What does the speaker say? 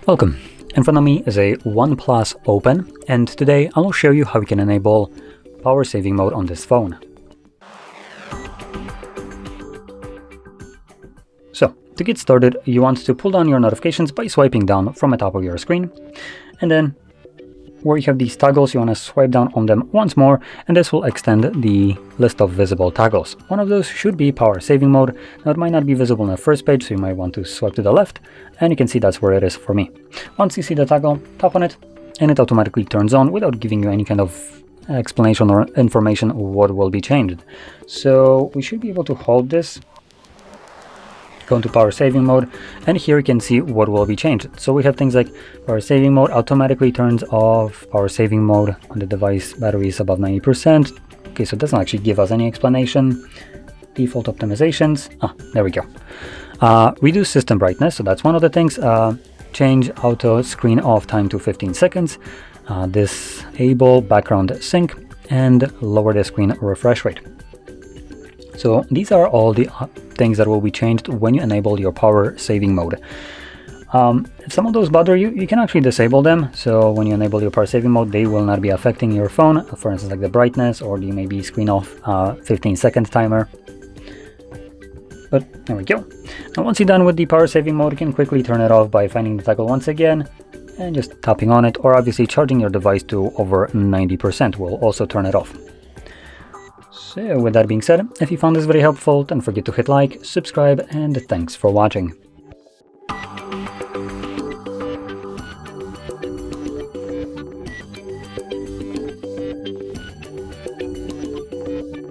Welcome. In front of me is a OnePlus Open, and today I will show you how you can enable power saving mode on this phone. So, to get started, you want to pull down your notifications by swiping down from the top of your screen, and then where you have these toggles, you want to swipe down on them once more, and this will extend the list of visible toggles. One of those should be power saving mode. Now it might not be visible on the first page, so you might want to swipe to the left, and you can see that's where it is for me. Once you see the toggle, tap on it, and it automatically turns on without giving you any kind of explanation or information of what will be changed. So we should be able to hold this, go into power saving mode, and here you can see what will be changed. So we have things like power saving mode automatically turns off, power saving mode on the device battery is above 90%. Okay, so it doesn't actually give us any explanation. Default optimizations, there we go. Reduce system brightness, so that's one of the things. Change auto screen off time to 15 seconds. Disable background sync and lower the screen refresh rate. So these are all the things that will be changed when you enable your power saving mode. If some of those bother you, you can actually disable them. So when you enable your power saving mode, they will not be affecting your phone. For instance, like the brightness or the maybe screen off 15-second timer. But there we go. Now once you're done with the power saving mode, you can quickly turn it off by finding the toggle once again and just tapping on it, or obviously charging your device to over 90% will also turn it off. So with that being said, if you found this very helpful, don't forget to hit like, subscribe, and thanks for watching.